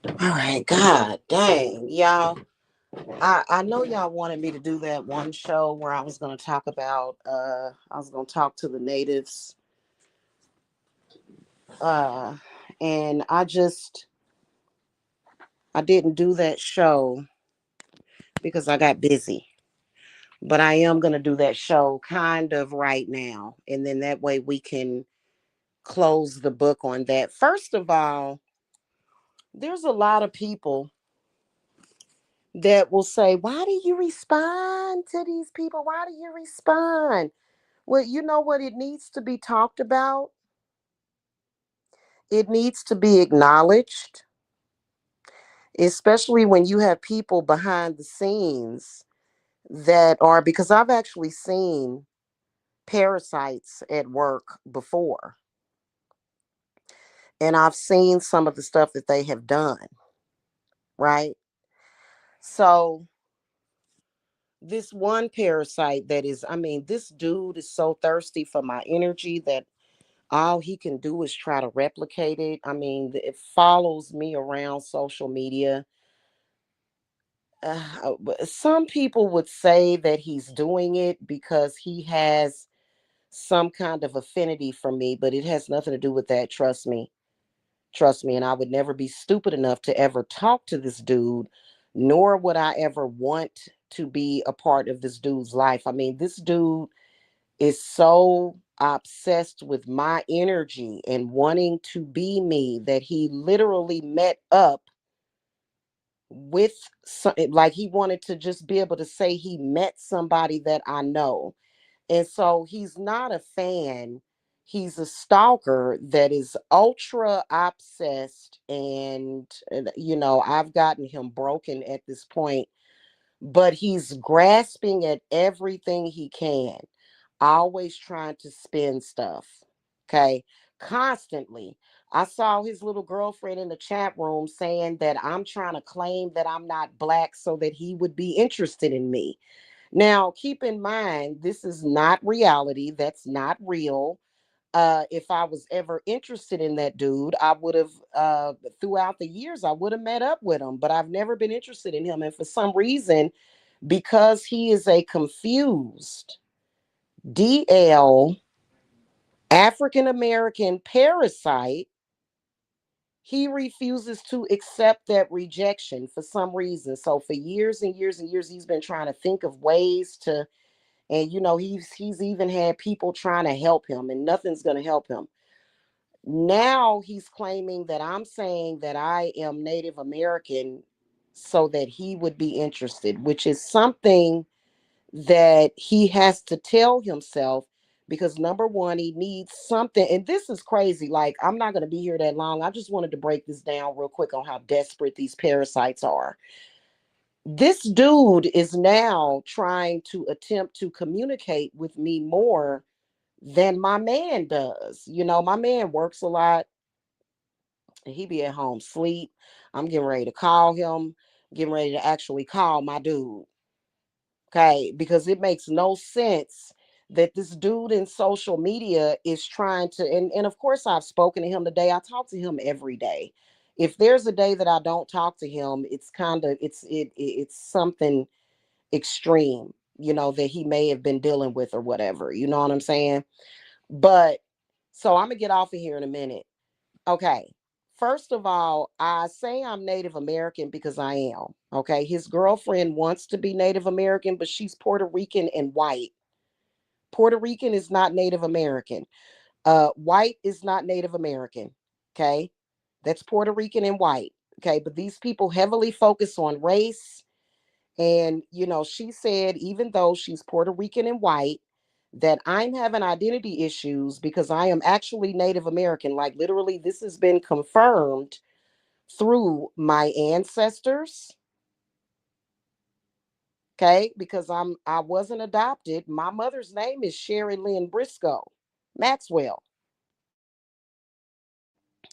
All right, God dang, y'all. I know y'all wanted me to do that one show where I was gonna talk about I was gonna talk to the natives. Uh and I didn't do that show because I got busy. But I am gonna do that show kind of right now. And then that way we can close the book on that. First of all, there's a lot of people that will say, why do you respond to these people? Why do you respond? Well, you know what? It needs to be talked about, it needs to be acknowledged, especially when you have people behind the scenes that are, because I've actually seen parasites at work before, and I've seen some of the stuff that they have done, right? So, this one parasite that is, I mean, this dude is so thirsty for my energy that all he can do is try to replicate it. I mean, it follows me around social media. Some people would say that he's doing it because he has some kind of affinity for me, but it has nothing to do with that. Trust me. Trust me. And I would never be stupid enough to ever talk to this dude, nor would I ever want to be a part of this dude's life. I mean, this dude is so obsessed with my energy and wanting to be me that he literally met up with like he wanted to just be able to say he met somebody that I know. And so he's not a fan. He's a stalker that is ultra obsessed, and you know, I've gotten him broken at this point, but he's grasping at everything he can, always trying to spin stuff. Okay. Constantly. I saw his little girlfriend in the chat room saying that I'm trying to claim that I'm not black so that he would be interested in me. Now, keep in mind, this is not reality. That's not real. If I was ever interested in that dude, I would have, throughout the years, I would have met up with him, but I've never been interested in him. And for some reason, because he is a confused DL African American parasite, he refuses to accept that rejection for some reason. So for years and years and years, he's been trying to think of ways to, and you know, he's even had people trying to help him, and nothing's going to help him. Now he's claiming that I'm saying that I am Native American so that he would be interested, which is something that he has to tell himself, because number one, he needs something. And this is crazy. Like, I'm not going to be here that long. I just wanted to break this down real quick on how desperate these parasites are. This dude is now trying to attempt to communicate with me more than my man does. You know, my man works a lot and he be at home sleep. I'm getting ready to call him, getting ready to actually call my dude. Okay, because it makes no sense that this dude in social media is trying to, and of course I've spoken to him today. I talk to him every day. If there's a day that I don't talk to him, it's kind of it's something extreme, you know, that he may have been dealing with or whatever. You know what I'm saying? But so I'm gonna get off of here in a minute. Okay. First of all, I say I'm Native American because I am. Okay. His girlfriend wants to be Native American, but she's Puerto Rican and white. Puerto Rican is not Native American. White is not Native American. Okay. That's Puerto Rican and white. Okay. But these people heavily focus on race. And, you know, she said, even though she's Puerto Rican and white, that I'm having identity issues because I am actually Native American. Like, literally, this has been confirmed through my ancestors. Okay, because I wasn't adopted. My mother's name is Sherry Lynn Briscoe Maxwell.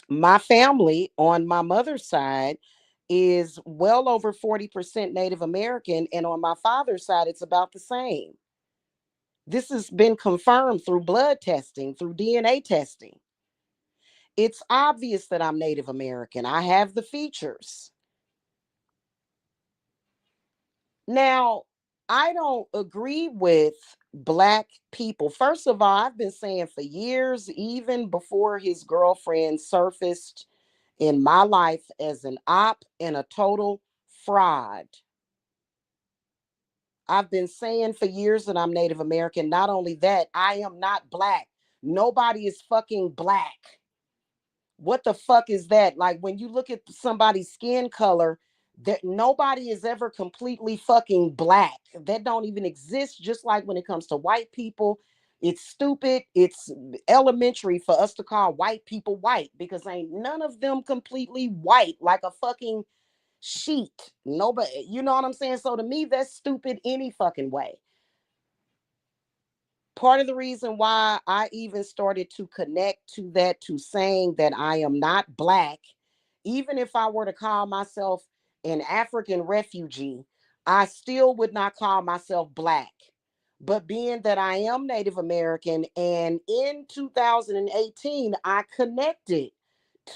My family on my mother's side is well over 40% Native American, and on my father's side, it's about the same. This has been confirmed through blood testing, through DNA testing. It's obvious that I'm Native American. I have the features. Now, I don't agree with black people. First of all, I've been saying for years, even before his girlfriend surfaced in my life as an op and a total fraud. I've been saying for years that I'm Native American. Not only that, I am not black. Nobody is fucking black. What the fuck is that? Like when you look at somebody's skin color, that nobody is ever completely fucking black. That don't even exist. Just like when it comes to white people, it's stupid. It's elementary for us to call white people white because ain't none of them completely white like a fucking sheet. Nobody, you know what I'm saying? So to me, that's stupid any fucking way. Part of the reason why I even started to connect to that, to saying that I am not black, even if I were to call myself an African refugee, I still would not call myself black. But being that I am Native American, and in 2018, I connected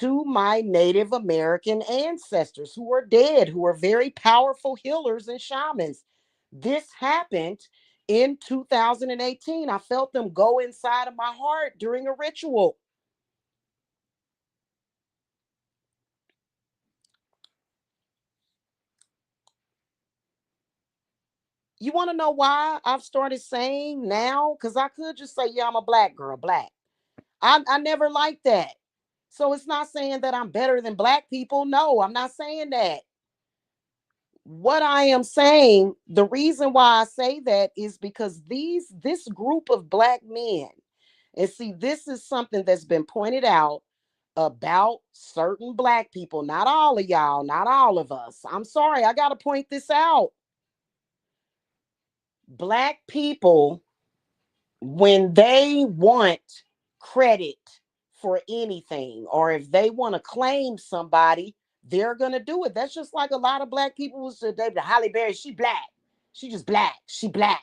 to my Native American ancestors who are dead, who are very powerful healers and shamans. This happened in 2018. I felt them go inside of my heart during a ritual. You want to know why I've started saying now? Because I could just say, yeah, I'm a black girl, black. I never liked that. So it's not saying that I'm better than black people. No, I'm not saying that. What I am saying, the reason why I say that is because this group of black men, and see, this is something that's been pointed out about certain black people, not all of y'all, not all of us. I'm sorry, I got to point this out. Black people, when they want credit for anything, or if they want to claim somebody, they're going to do it. That's just like a lot of black people will say, David, Holly Berry, she black. She just black. She black.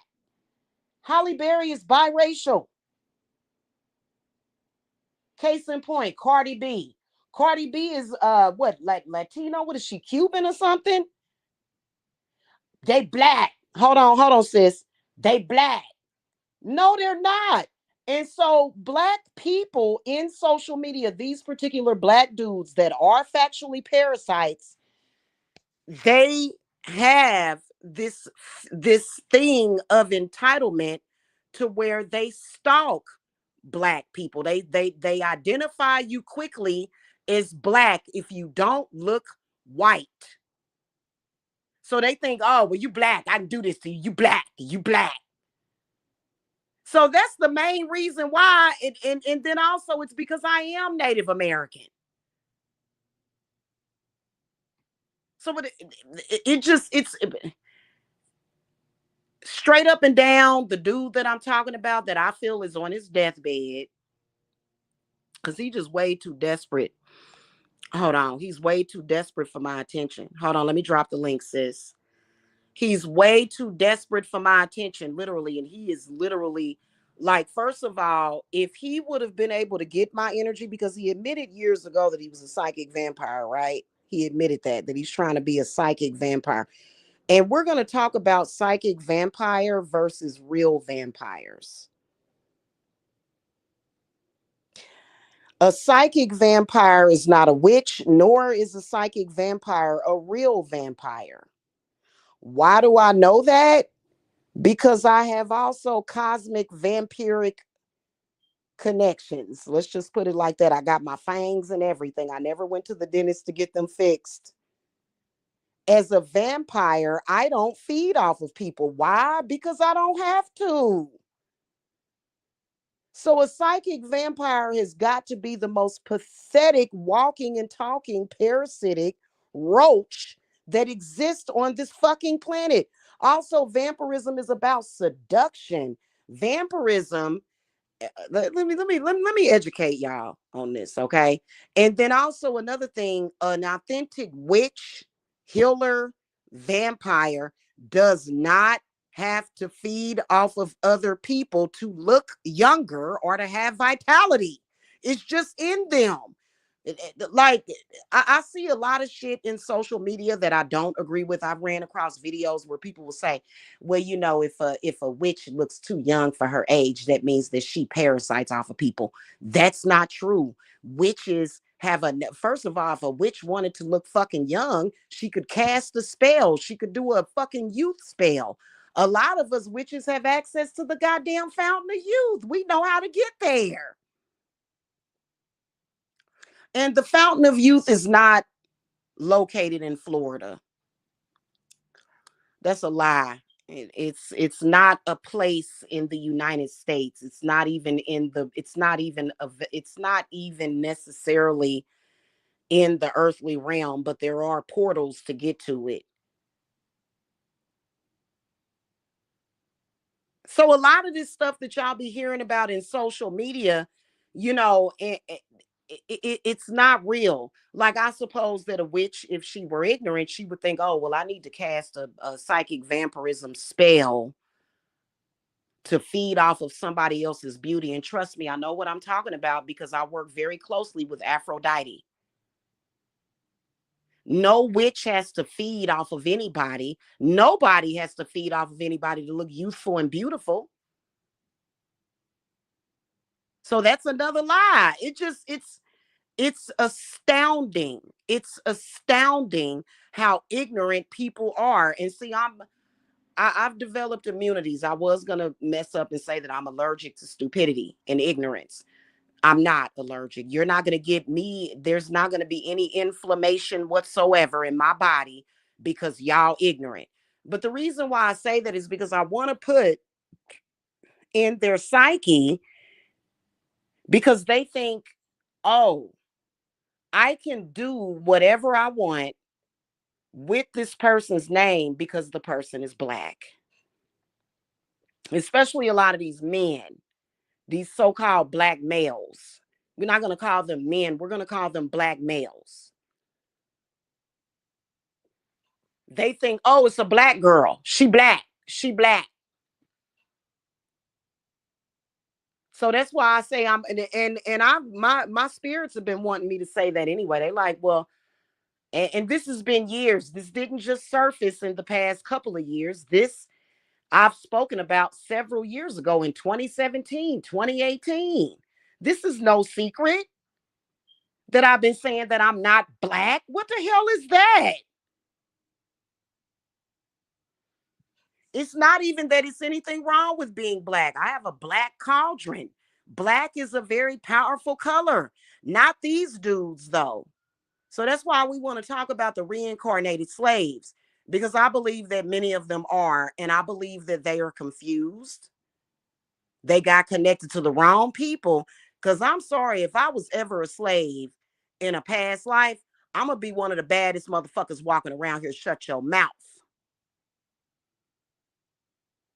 Holly Berry is biracial. Case in point, Cardi B. Cardi B is what, like Latino? What is she, Cuban or something? They black. Hold on, sis. They black. No, they're not. And so, black people in social media, these particular black dudes that are factually parasites, they have this thing of entitlement to where they stalk black people. They identify you quickly as black if you don't look white. So they think, oh, well, you black. I can do this to you. You black. You black. So that's the main reason why. And then also it's because I am Native American. So it just, it's straight up and down. The dude that I'm talking about that I feel is on his deathbed because he just way too desperate. Hold on. He's way too desperate for my attention. Hold on. Let me drop the link, sis. He's way too desperate for my attention, literally. And he is literally like, first of all, if he would have been able to get my energy, because he admitted years ago that he was a psychic vampire, right? He admitted that he's trying to be a psychic vampire. And we're going to talk about psychic vampire versus real vampires. A psychic vampire is not a witch, nor is a psychic vampire a real vampire. Why do I know that? Because I have also cosmic vampiric connections. Let's just put it like that. I got my fangs and everything. I never went to the dentist to get them fixed. As a vampire, I don't feed off of people. Why? Because I don't have to. So a psychic vampire has got to be the most pathetic walking and talking parasitic roach that exists on this fucking planet. Also, vampirism is about seduction. Vampirism, let me educate y'all on this, okay? And then also another thing, an authentic witch, healer, vampire does not have to feed off of other people to look younger or to have vitality. It's just in them. Like I see a lot of shit in social media that I don't agree with. I've ran across videos where people will say, well, if a witch looks too young for her age, that means that she parasites off of people. That's not true. Witches have first of all, if a witch wanted to look fucking young, she could cast a spell. She could do a fucking youth spell. A lot of us witches have access to the goddamn fountain of youth. We know how to get there. And the fountain of youth is not located in Florida. That's a lie. It's not a place in the United States. It's not even in the. It's not even a. It's not even necessarily in the earthly realm, but there are portals to get to it. So a lot of this stuff that y'all be hearing about in social media, you know, it's not real. Like I suppose that a witch, if she were ignorant, she would think, oh, well, I need to cast a psychic vampirism spell to feed off of somebody else's beauty. And trust me, I know what I'm talking about because I work very closely with Aphrodite. No witch has to feed off of anybody. Nobody has to feed off of anybody to look youthful and beautiful. So that's another lie. It's astounding. It's astounding how ignorant people are. And see, I've developed immunities. I was gonna mess up and say that I'm allergic to stupidity and ignorance. I'm not allergic. You're not gonna get me. There's not gonna be any inflammation whatsoever in my body because y'all ignorant. But the reason why I say that is because I want to put in their psyche because they think, oh, I can do whatever I want with this person's name because the person is black. Especially a lot of these men, these so called black males. We're not going to call them men, we're going to call them black males. They think, oh, it's a black girl. She black. She black. So that's why I say and I my spirits have been wanting me to say that anyway. They like, well, and this has been years. This didn't just surface in the past couple of years. This I've spoken about several years ago in 2017, 2018. This is no secret that I've been saying that I'm not black. What the hell is that? It's not even that it's anything wrong with being black. I have a black cauldron. Black is a very powerful color. Not these dudes, though. So that's why we want to talk about the reincarnated slaves, because I believe that many of them are, and I believe that they are confused. They got connected to the wrong people. Because I'm sorry, if I was ever a slave in a past life, I'm going to be one of the baddest motherfuckers walking around here. Shut your mouth.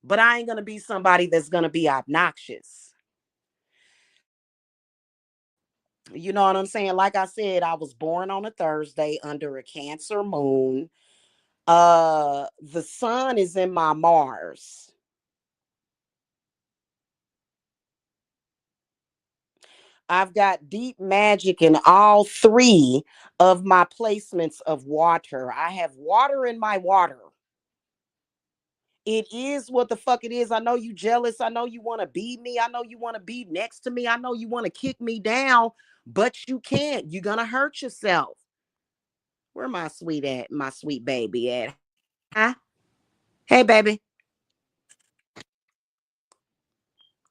But I ain't going to be somebody that's going to be obnoxious. You know what I'm saying? Like I said, I was born on a Thursday under a Cancer moon. The sun is in my Mars. I've got deep magic in all three of my placements of water. I have water in my water. It is what the fuck it is. I know you jealous. I know you want to beat me. I know you want to be next to me. I know you want to kick me down, but you can't. You're gonna hurt yourself. Where my sweet at? My sweet baby at? Huh? Hey, baby.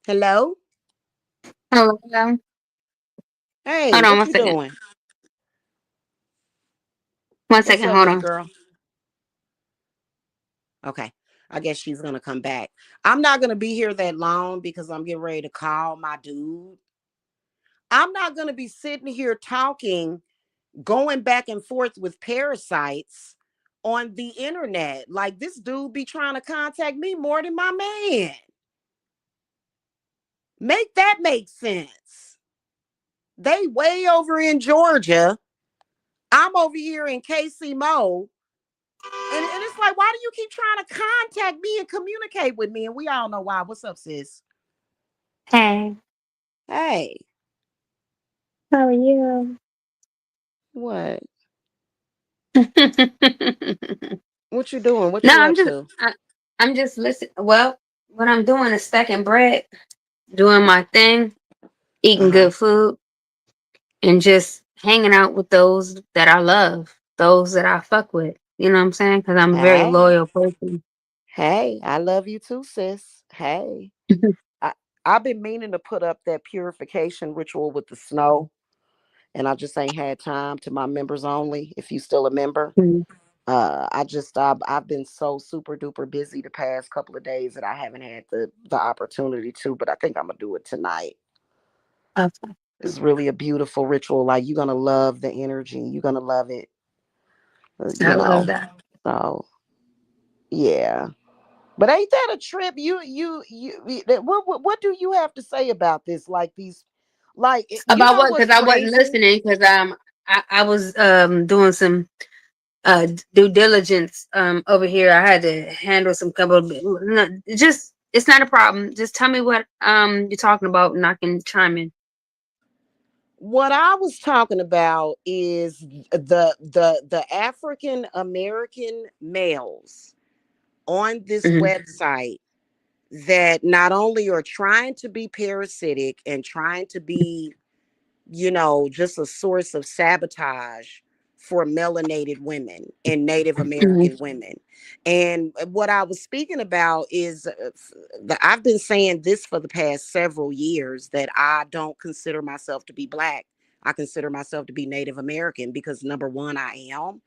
Hello. Hello. Hey, Hold on what one you second. doing? 1 second. What's up, Hold big on. girl? Okay. I guess she's gonna come back. I'm not gonna be here that long because I'm getting ready to call my dude. I'm not gonna be sitting here talking, going back and forth with parasites on the internet. Like this dude be trying to contact me more than my man. Make that make sense. They way over in Georgia. I'm over here in KC Mo. And it's like, why do you keep trying to contact me and communicate with me? And we all know why. What's up, sis? Hey, Hey, how are you? What? No, What you doing? What you I'm up just to? I'm just listening. Well, what I'm doing is stacking bread, doing my thing, Uh eating huh. good food, and just hanging out with those that I love, those that I fuck with. You know what I'm saying? Because I'm a very Hey, loyal person. hey, I love you too, sis. Hey, I I've been meaning to put up that purification ritual with the snow, and I just ain't had time to my members only. If you still a member, Mhm. I've been so super duper busy the past couple of days that I haven't had the opportunity to. But I think I'm gonna do it tonight. Okay. It's really a beautiful ritual. Like you're gonna love the energy. You're gonna love it. You I love know. that. So yeah. But ain't that a trip? What do you have to say about this? Like these, like you About know what? what's Because I wasn't crazy? listening. Because I was doing some due diligence over here. I had to handle some couple of no, just it's not a problem. Just tell me what you're talking about, and I can chime in. What I was talking about is the African American males on this Hmm. website that not only are trying to be parasitic and trying to be, just a source of sabotage for melanated women and Native Hmm. American women. And what I was speaking about is I've been saying this for the past several years that I don't consider myself to be Black. I consider myself to be Native American because number one, I am.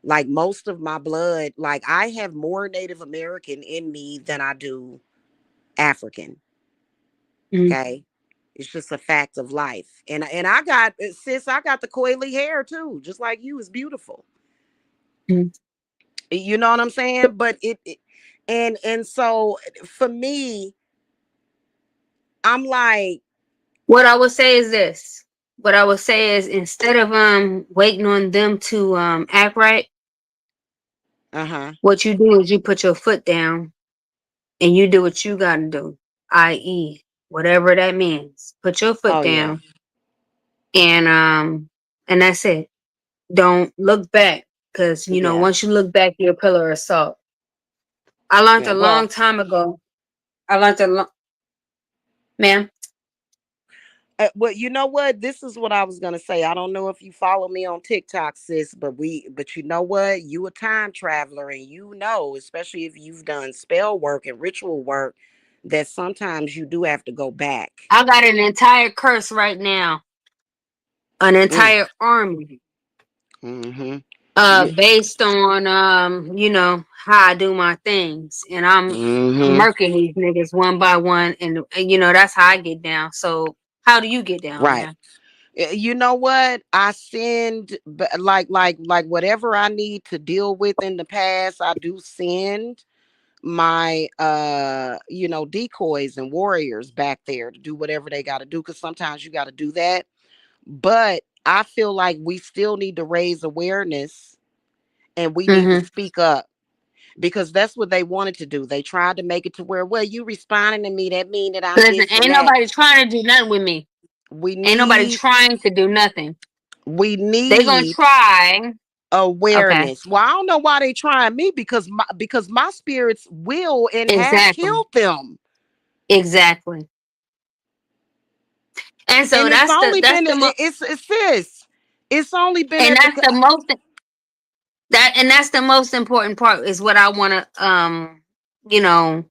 Like most of my blood, like I have more Native American in me than I do African. Hmm. Okay. It's just a fact of life. And I got sis, I got the coily hair too, just like you. It's beautiful. Hmm. You know what I'm saying? But and so for me, I'm like, What I would say is this. What I would say is instead of waiting on them to act right, uh-huh. what you do is you put your foot down and you do what you got to do, i.e., whatever that means. Put your foot Oh yeah. down and that's it. Don't look back because Yeah. once you look back, you're a pillar of salt. I learned Yeah. a long Well, time ago. I learned a long, ma'am. well, you know what? This is what I was gonna say. I don't know if you follow me on TikTok, sis, but you know what? You a time traveler, and you know, especially if you've done spell work and ritual work, that sometimes you do have to go back. I got an entire curse right now, an Mm, entire army, mm-hmm. Yeah. based on how I do my things, and I'm Mm-hmm. murking these niggas one by one, and that's how I get down. So how do you get down, Right. man? You know what? I send like whatever I need to deal with in the past. I do send my decoys and warriors back there to do whatever they got to do, because sometimes you got to do that. But I feel like we still need to raise awareness, and we need to Hmm. speak up, because that's what they wanted to do. They tried to make it to where, well, you responding to me, that mean that I'm Listen, this and ain't that. nobody trying to do nothing with me. we Ain't nobody need trying to do nothing. we They gonna need try. Okay, awareness. Well, I don't know why they trying me, because my spirits will and have exactly, killed them. exactly. And so And it's that's the only that's been the mo- it's this. It's only been and at the that's the most that's the most important part is what I want to you know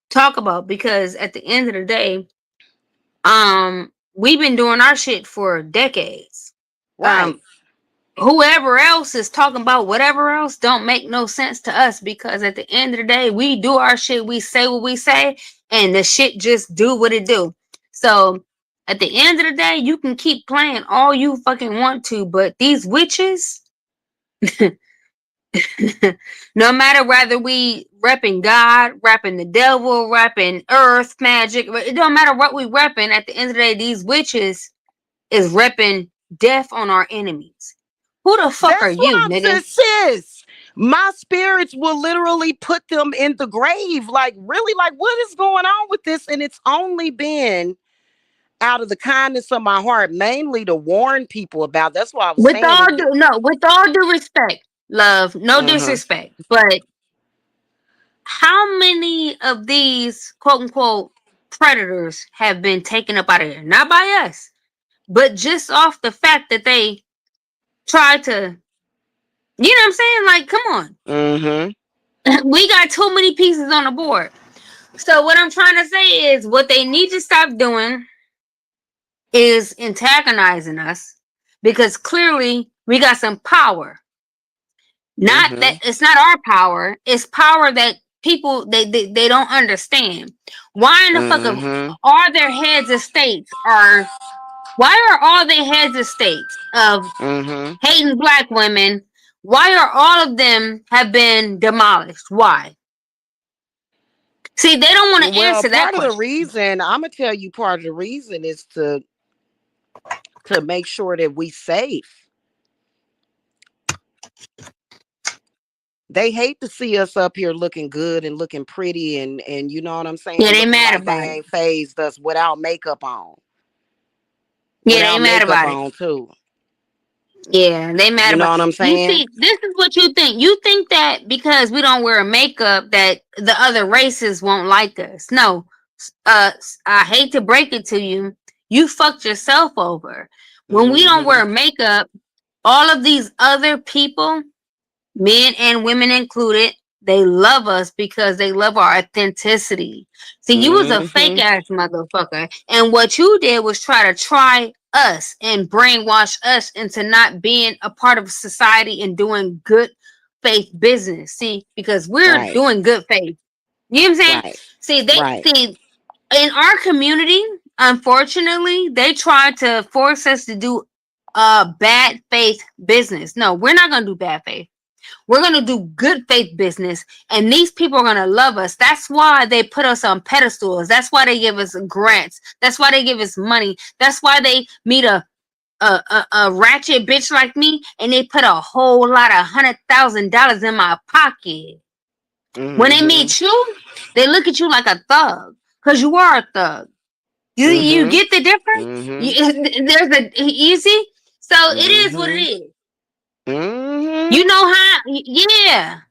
talk about, because at the end of the day, we've been doing our shit for decades. right. Um, whoever else is talking about whatever else don't make no sense to us, because at the end of the day, we do our shit, we say what we say, and the shit just do what it do. So at the end of the day, you can keep playing all you fucking want to, but these witches, no matter whether we repping God, repping the devil, repping earth magic, it don't matter what we repping. At the end of the day, these witches is repping death on our enemies. Who the fuck are That's what you, I'm nigga? saying, sis. My spirits will literally put them in the grave. Like, really, like, what is going on with this? And it's only been out of the kindness of my heart, mainly to warn people about. That's why I was With saying all it. due, no, with all due respect, love, no Uh-huh. disrespect, but how many of these quote unquote predators have been taken up out of here? Not by us, but just off the fact that they tried to, you know what I'm saying? Like, come on. Mm-hmm. We got too many pieces on the board. So what I'm trying to say is what they need to stop doing is antagonizing us because clearly we got some power. Not that Mm-hmm. it's not our power, it's power that people they don't understand. Why in the fuck of Mm-hmm. are their heads of states are why are all their heads of states of Mm-hmm. hating black women, why are all of them have been demolished? Why? See, they don't want to Well, answer that part of the question. reason, I'm gonna tell you, part of the reason is to make sure that we safe. They hate to see us up here looking good and looking pretty and you know what I'm Yeah, saying, they looking mad like about they it. ain't phased us without makeup on. Yeah, they Without mad makeup about it. on too. Yeah, they mad You know about. what I'm You saying? see, this is what you think. You think that because we don't wear makeup, that the other races won't like us. No, I hate to break it to you, you fucked yourself over. When we don't Mm-hmm. wear makeup, all of these other people, men and women included, they love us because they love our authenticity. See, you was a fake Mm-hmm. ass motherfucker, and what you did was try us and brainwash us into not being a part of society and doing good faith business. See, because we're Right. doing good faith. You know what I'm saying? Right. See, they Right. see in our community, unfortunately, they try to force us to do bad faith business. No, we're not gonna do bad faith. We're going to do good faith business, and these people are going to love us. That's why they put us on pedestals. That's why they give us grants. That's why they give us money. That's why they meet a ratchet bitch like me, and they put a whole lot of $100,000 in my pocket. When they Mm-hmm. meet you, they look at you like a thug because you are a thug. You Mm-hmm. get the difference? Mm-hmm. There's a easy. So it is what it Mm-hmm. is. You Mm-hmm. know how? Yeah.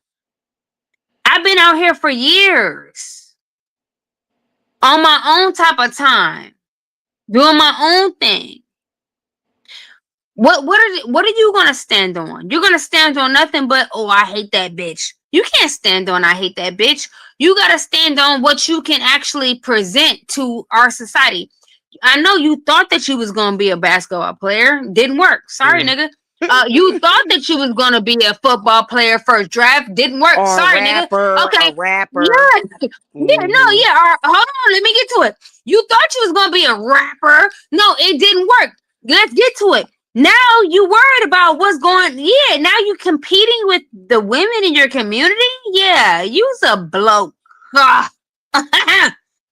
I've been out here for years on my own type of time, doing my own thing. What are you gonna stand on? You're gonna stand on nothing but oh I hate that bitch. You can't stand on I hate that bitch. You gotta stand on what you can actually present to our society. I know you thought that you was gonna be a basketball player. Didn't work. Sorry, Mm. nigga. You thought that you was gonna be a football player first draft. Didn't work. Or Sorry, nigga. a Okay. rapper. Yeah. Yeah, no, Mm-hmm. yeah. Hold on, let me get to it. You thought you was gonna be a rapper. No, it didn't work. Let's get to it. Now you worried about what's going. Yeah, now you competing with the women in your community. Yeah, you's a bloke. Ah. You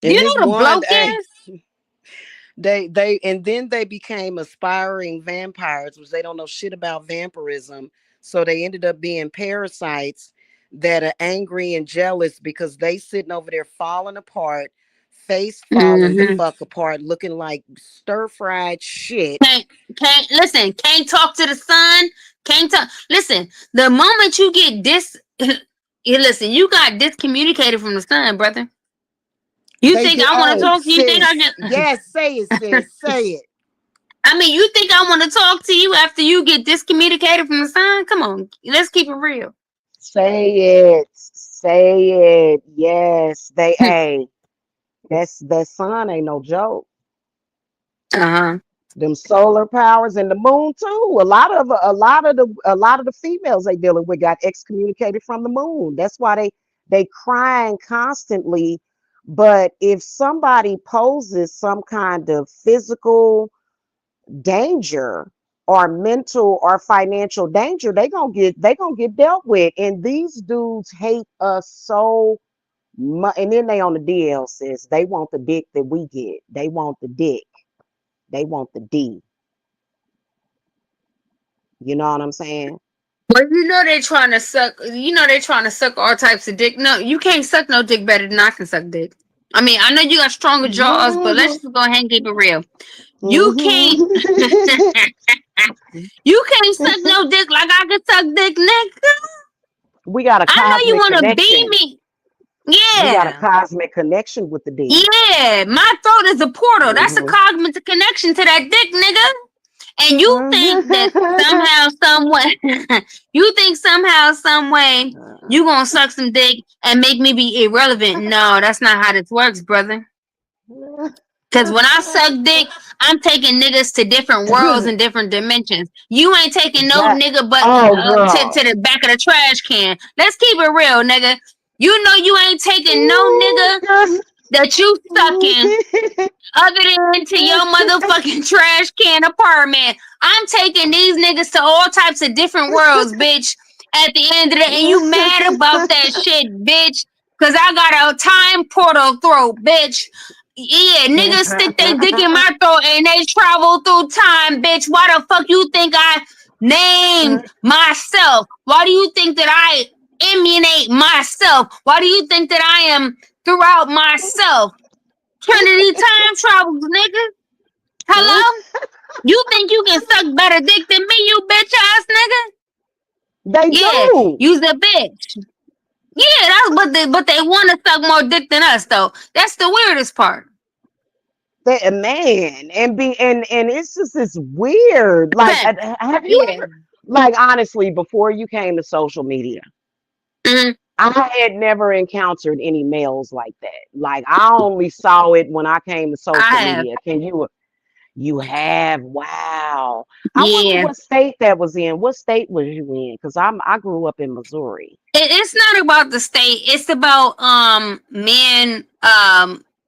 And this know what a one, bloke hey, is? they and then they became aspiring vampires, which they don't know shit about vampirism. So they ended up being parasites that are angry and jealous because they sitting over there falling apart, face falling the Mm-hmm. fuck apart, looking like stir fried shit. Can't listen. Can't talk to the sun. Can't talk. Listen. The moment you get you listen. You got discommunicated from the sun, brother. You They think did. I want to Oh, talk? You think I sis, just? yes, say it, sis, say it. I mean, you think I want to talk to you after you get discommunicated from the sun? Come on, let's keep it real. Say it. Say it. Yes. They a that sun ain't no joke. Uh-huh. Them solar powers and the moon too. A lot of the females they dealing with got excommunicated from the moon. That's why they crying constantly. But if somebody poses some kind of physical danger or mental or financial danger, they gonna get dealt with. And these dudes hate us so much. And then they on the DL says they want the dick that we get. They want the dick. They want the D. You know what I'm saying? But you know they're trying to suck. You know they're trying to suck all types of dick. No, you can't suck no dick better than I can suck dick. I mean, I know you got stronger jaws, but let's just go ahead and keep it real. You can't, you can't suck no dick like I can suck dick, nigga. We got a I know you cosmic want to beat connection. me. We got a Yeah. cosmic connection with the D. Yeah. My throat is a portal. That's a Hmm. cosmic connection to that dick, nigga. And you think that somehow, some way, you think somehow, some way, you gonna suck some dick and make me be irrelevant? No, that's not how this works, brother. Cause when I suck dick, I'm taking niggas to different worlds and different dimensions. You ain't taking no That, nigga but oh to girl. the back of the trash can. Let's keep it real, nigga. You know you ain't taking no nigga Ooh, that you sucking girl. other than to your motherfucking trash can apartment. I'm taking these niggas to all types of different worlds, bitch. At the end of the day, and you mad about that shit, bitch. Cause I got a time portal throat, bitch. Yeah, niggas stick their dick in my throat and they travel through time, bitch. Why the fuck you think I named myself? Why do you think that I emanate myself? Why do you think that I am throughout myself? Trinity time travels, nigga. Hello? You think you can suck better dick than me, you bitch ass nigga? They Yeah, do. you's a bitch. Yeah, that's but they want to suck more dick than us though. That's the weirdest part. They, man, and be and it's just this weird. Like, Okay. have you Yeah. ever, like, honestly, before you came to social media, Mhm. I had never encountered any males like that. Like, I only saw it when I came to social I have. media. Can you? You have? Wow. I wonder Yeah. what state that was in. What state was you in? Because I grew up in Missouri. It's not about the state. It's about men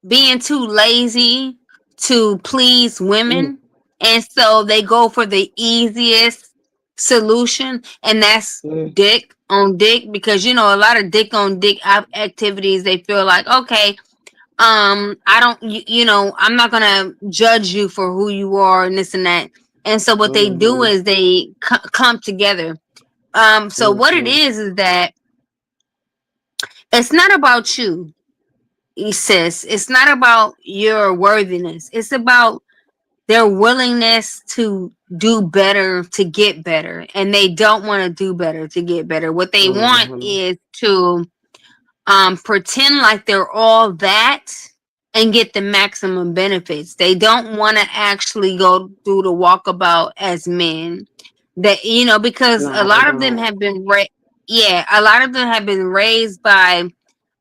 being too lazy to please Mm, women, and so they go for the easiest solution, and that's mm, dick on dick, because you know a lot of dick on dick activities. They feel like, okay, I don't, you know, I'm not gonna judge you for who you are and this and that. And so what they do mm-hmm, is they come together. So what it mm-hmm. is that it's not about you, sis. It's not about your worthiness. It's about their willingness to do better to get better. And they don't want to do better to get better. What they want Mm-hmm. is to pretend like they're all that and get the maximum benefits. They don't want to actually go through the walkabout as men. That, you know, because a No, they lot of them don't. have been yeah, a lot of them have been raised by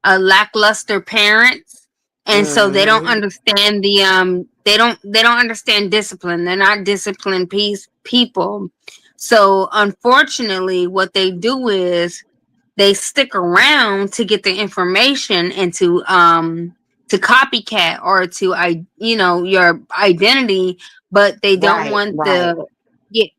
lackluster parents, and so they don't Mm-hmm. understand the they don't understand discipline. They're not disciplined people. So unfortunately, what they do is they stick around to get the information and to copycat or to you know your identity, but they don't Right, want right, the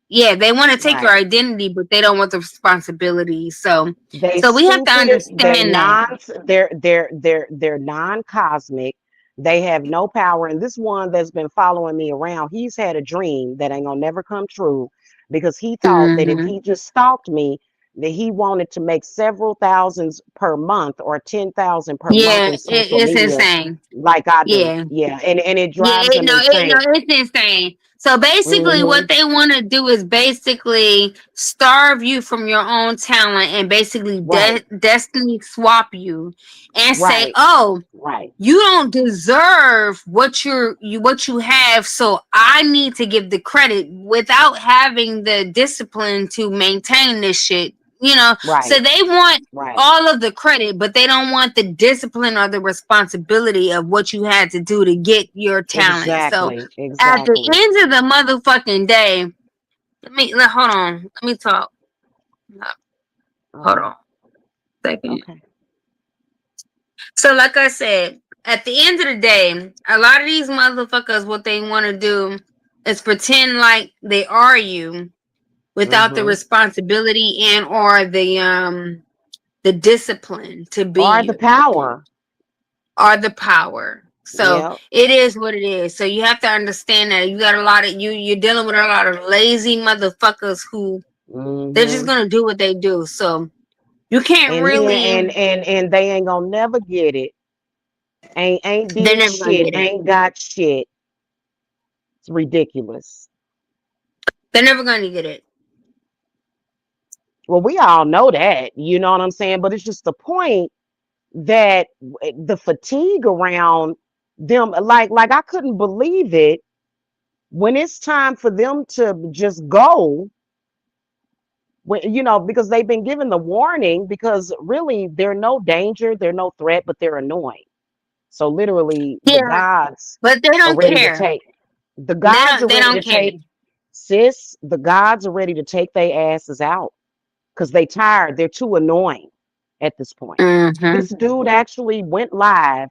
yeah, they want to take your right. identity, but they don't want the responsibility. So They so we have to stupid. They're understand that. non. They're non-cosmic. They have no power. And this one that's been following me around, he's had a dream that ain't gonna never come true because he thought that if Hmm. he just stalked me, that he wanted to make several thousands per month or 10,000 per month Yeah, in social it's media, insane. like I do. Yeah. Yeah, and it Yeah, drives them insane. it's insane. So basically, Hmm. what they want to do is basically starve you from your own talent and basically Right, destiny swap you and say, right, "Oh, right. you don't deserve what you have, so I need to give the credit without having the discipline to maintain this shit." You know, so Right, they want right. all of the credit, but they don't want the discipline or the responsibility of what you had to do to get your talent. So Exactly, at the exactly. end of the motherfucking day, hold on, let me talk. Hold Okay, on, second. okay. So, like I said, at the end of the day, a lot of these motherfuckers, what they want to do is pretend like they are you without the Mm-hmm. responsibility and or the discipline to be Or the you power. or the power. So Yeah. it is what it is. So you have to understand that you got a lot of you're dealing with a lot of lazy motherfuckers who they're just Mm-hmm. gonna do what they do. So you can't And he really and they ain't gonna never get it Ain't They're did never gonna shit. get it. Ain't got shit. It's ridiculous. They're never gonna get it. Well, we all know that. You know what I'm saying? But it's just the point that the fatigue around them, like I couldn't believe it when it's time for them to just go. When, because they've been given the warning, because really they're no danger, they're no threat, but they're annoying. So literally, the Yeah, gods but they are don't ready to care. take. The gods are They ready don't to care. take. Sis, the gods are ready to take their asses out because they tired. They're too annoying at this point. Hmm. This dude actually went live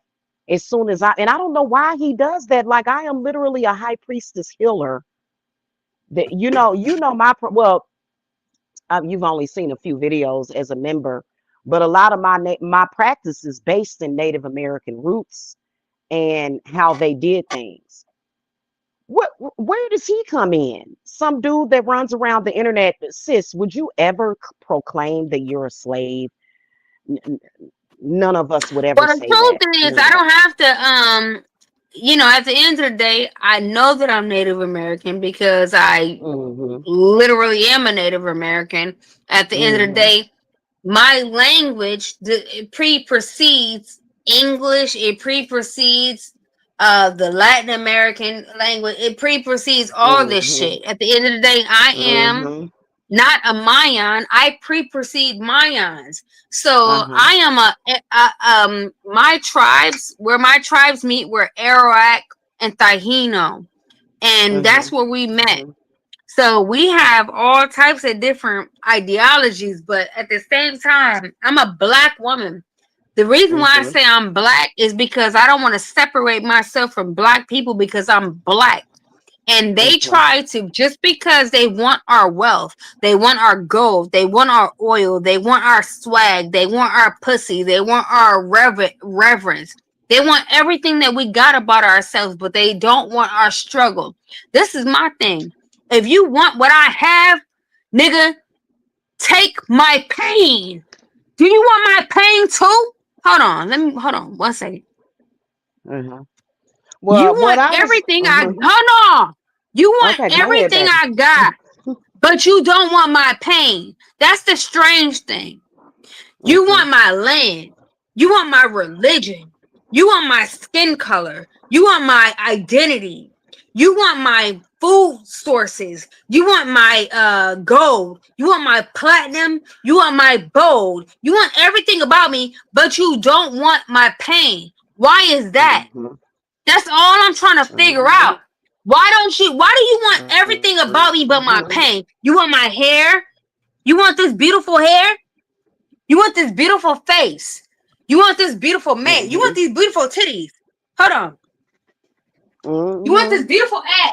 as soon as and I don't know why he does that. Like, I am literally a high priestess healer. That well, you've only seen a few videos as a member, but a lot of my practice is based in Native American roots and how they did things. Where does he come in? Some dude that runs around the internet. Sis, would you ever proclaim that you're a slave? N- None of us would ever Well, the say that. truth is, None I of don't us. have to. At the end of the day, I know that I'm Native American because I Mm-hmm. literally am a Native American. At the end of the Mm-hmm. day, my language it pre-precedes English. It pre-precedes the Latin American language. It pre-precedes all this Mm-hmm. shit. At the end of the day, I am Mm-hmm. not a Mayan. I pre-precede Mayans. So Uh-huh. I am my tribes, where my tribes meet, were Arawak and Taino, and Uh-huh. that's where we met. Uh-huh. So we have all types of different ideologies, but at the same time, I'm a black woman. The reason why I Uh-huh. say I'm black is because I don't want to separate myself from black people because I'm black. And they Okay. try to, just because they want our wealth, they want our gold, they want our oil, they want our swag, they want our pussy, they want our reverence. They want everything that we got about ourselves, but they don't want our struggle. This is my thing. If you want what I have, nigga, take my pain. Do you want my pain too? Hold on 1 second. Uh-huh. You Well, what want I was everything uh-huh. hold on. You want Okay, go ahead, everything baby. I got, but you don't want my pain. That's the strange thing. You Uh-huh. want my land. You want my religion. You want my skin color. You want my identity. You want my food sources. You want my gold. You want my platinum. You want my gold. You want everything about me, but you don't want my pain. Why is that? Uh-huh. That's all I'm trying to figure Uh-huh. out. Why do you want everything about me but my Uh-huh. pain? You want my hair? You want this beautiful hair? You want this beautiful face? You want this beautiful man? You Uh-huh. want these beautiful titties? Hold on. You want Uh-huh. this beautiful ass,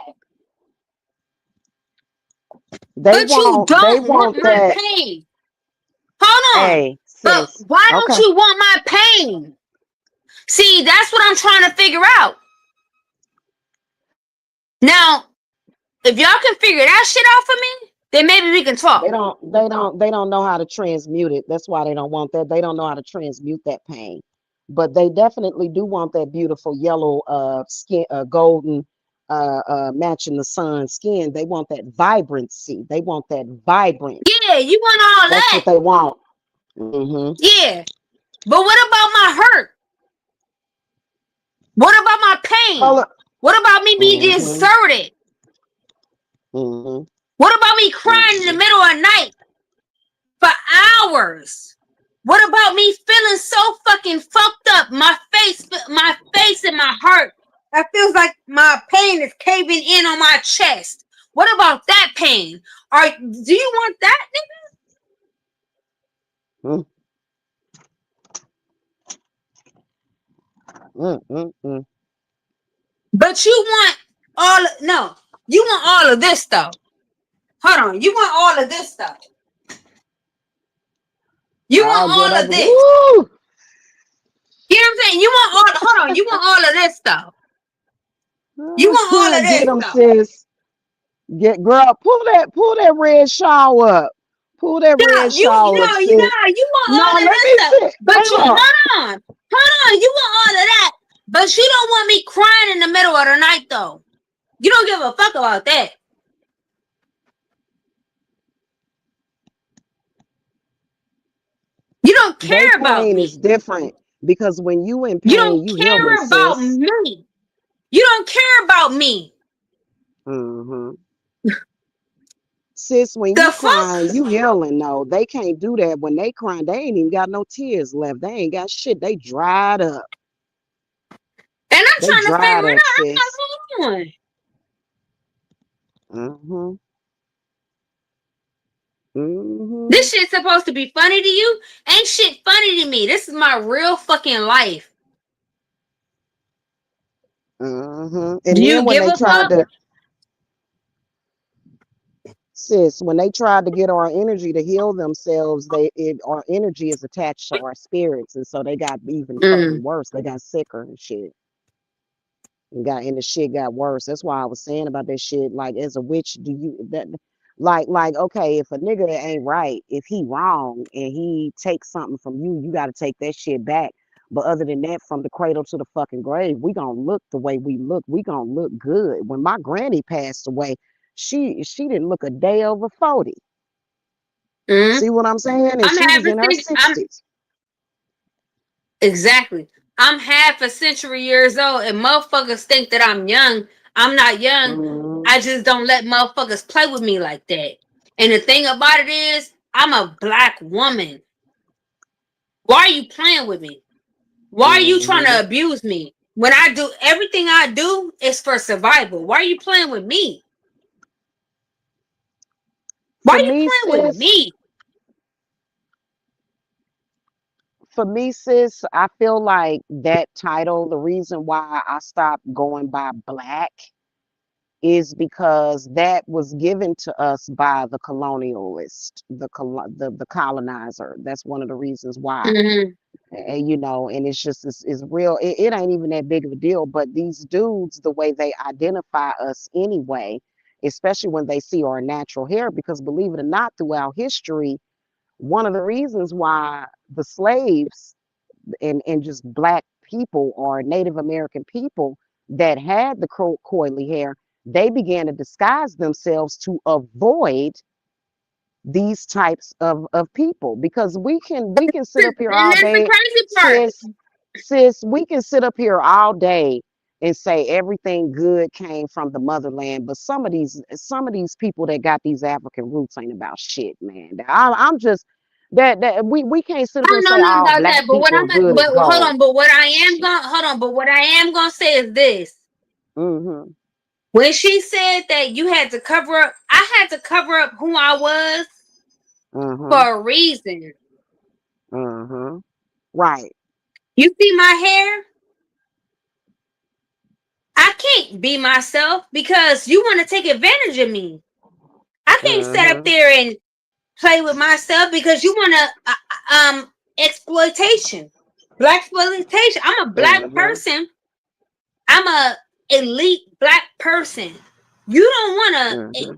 They but you want they don't want want my that. pain. Hold on. Hey, But sis. why don't Okay. you want my pain? See, that's what I'm trying to figure out. Now, if y'all can figure that shit out for me, then maybe we can talk. They don't know how to transmute it. That's why they don't want that. They don't know how to transmute that pain. But they definitely do want that beautiful yellow skin, golden matching the sun skin. They want that vibrancy. They want that vibrant. Yeah, you want all That's that. what they want. Hmm. Yeah. But what about my hurt? What about my pain? Color. What about me being Hmm. deserted? Hmm. What about me crying in the Hmm. middle of the night for hours? What about me feeling so fucking fucked up? My face and my heart. It feels like my pain is caving in on my chest. What about that pain? Do you want that, nigga? Mm-mm-mm. But you want no. You want all of this though. Hold on. You want all of this stuff. You want Oh, girl, all that of this. woo! You know what I'm saying? You want all. Hold on. You want all of this stuff. You want all of Get this them, stuff. sis. Get girl. Pull that red shawl up. Pull that No, red shawl up, sis. you want No, all of let this me stuff. see. But Hold you on. hold on. You want all of that. But you don't want me crying in the middle of the night, though. You don't give a fuck about that. You don't They care about pain is me. different because when you in You pain, don't you healing, care about sis. me. You don't care about me. Hmm. Sis, when The you crying, fuck? you healing. No, they can't do that. When they crying, they ain't even got no tears left. They ain't got shit. They dried up. And I'm They trying to dried figure it up, out. I'm sis. like, hold on. Hmm. Hmm. This shit's supposed to be funny to you? Ain't shit funny to me. This is my real fucking life. Hmm. Do And you then when give they a tried fuck? to, sis, when they tried to get our energy to heal themselves, our energy is attached to our spirits, and so they got even Mm. fucking worse. They got sicker and shit. And the shit got worse. That's why I was saying about that shit. Like, as a witch, do you that like okay, if a nigga ain't right, if he wrong and he takes something from you, you got to take that shit back. But other than that, from the cradle to the fucking grave, we gonna look the way we look. We gonna look good. When my granny passed away, she didn't look a day over 40. Mm. See what I'm saying? And I'm she was half a in her century. I'm 60s. exactly. I'm half a century years old, and motherfuckers think that I'm young. I'm not young. Hmm. I just don't let motherfuckers play with me like that. And the thing about it is, I'm a black woman. Why are you playing with me? Why are you trying Hmm. to abuse me? When I do everything I do is for survival. Why are you playing with me? Why are For you me, playing with sis, me? I feel like that title, the reason why I stopped going by black is because that was given to us by the colonialist, the colonizer. That's one of the reasons why. Mm-hmm. And it's just it's real. It ain't even that big of a deal. But these dudes, the way they identify us anyway, especially when they see our natural hair, because believe it or not, throughout history, one of the reasons why the slaves and just black people or Native American people that had the coily hair, they began to disguise themselves to avoid these types of people because we can sit up here And all that's the day, crazy part. sis, sis, we can sit up here all day and say everything good came from the motherland, but some of these people that got these African roots ain't about shit, man. I'm just that we can't sit up here I and don't say know all about black that, but what people are I'm good but as hold gold. on, but what I am Shit. gonna hold on, but what I am gonna say is this. Mm-hmm. When she said that you had to cover up, I had to cover up who I was Mm-hmm. for a reason. Mm-hmm. Right. You see my hair? I can't be myself because you want to take advantage of me. I can't sit up Mm-hmm. there and play with myself because you want to exploitation, black exploitation. I'm a black Mm-hmm. person. I'm a elite black person. You don't want to Mm-hmm.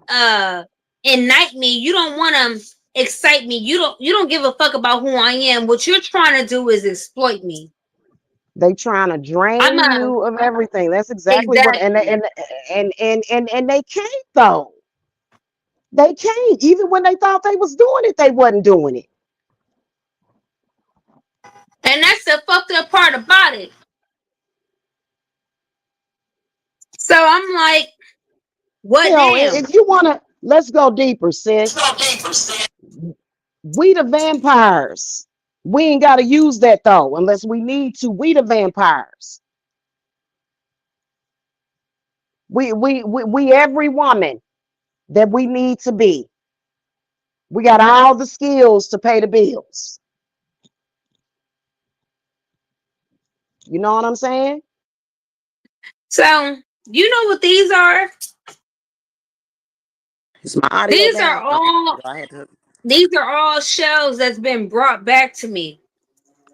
ignite me. You don't want to excite me. You don't give a fuck about who I am. What you're trying to do is exploit me. They trying to I'm drain a you of everything. That's exactly what and exactly. and they can't though. They can't. Even when they thought they was doing it, they wasn't doing it. And that's the fucked up part about it. So I'm like, what Hell, now? if you wanna, let's go deeper, sis. We the vampires. We ain't gotta use that though, unless we need to. We the vampires. We every woman that we need to be. We got all the skills to pay the bills. You know what I'm saying? So you know what these are? Is my audio These are bad? Okay. all I had to. these are all shells that's been brought back to me.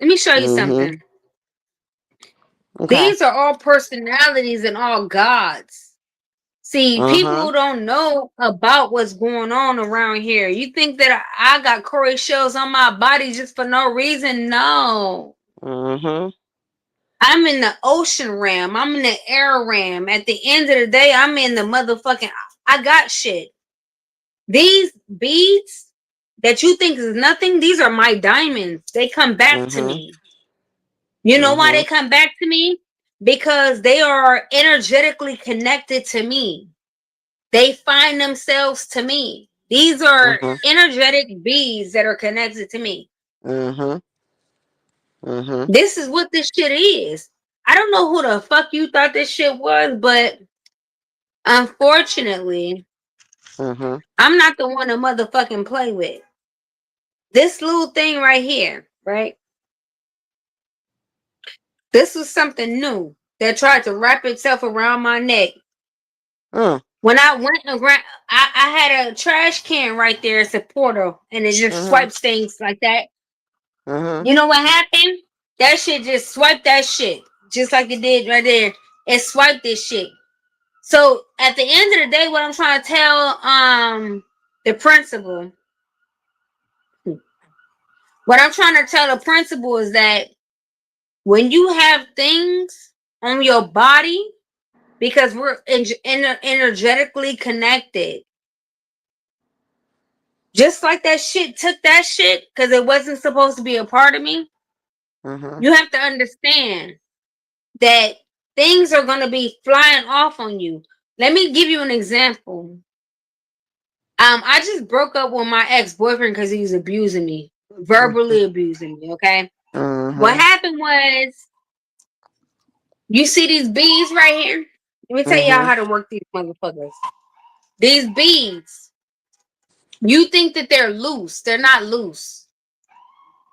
Let me show you Mm-hmm. something. Okay. These are all personalities and all gods. See, people Uh-huh. who don't know about what's going on around here. You think that I got Corey shells on my body just for no reason? No. Uh-huh. I'm in the ocean realm. I'm in the air realm. At the end of the day, I'm in the motherfucking. I got shit. These beads that you think is nothing, these are my diamonds. They come back to Mhm. me. You know why they Mhm. come back to me? Because they are energetically connected to me. They find themselves to me. These are Mhm. energetic bees that are connected to me. Mhm. Mhm. This is what this shit is. I don't know who the fuck you thought this shit was, but unfortunately, Mhm. I'm not the one to motherfucking play with. This little thing right here, right? This was something new that tried to wrap itself around my neck. Mm. When I went around, I had a trash can right there as a portal, and it just Mhm. swipes things like that. Mhm. You know what happened? That shit just swiped that shit, just like it did right there. It swiped this shit. So at the end of the day, what I'm trying to tell the principal, what I'm trying to tell the principal is that when you have things on your body, because we're energetically connected, just like that shit took that shit because it wasn't supposed to be a part of me. Mhm. You have to understand that things are going to be flying off on you. Let me give you an example. I just broke up with my ex-boyfriend because he was abusing me, Mhm. verbally abusing me. Okay, what Mhm. happened was, you see these bees right here. Let me tell y'all Mhm. how to work these motherfuckers. These bees, you think that they're loose? They're not loose.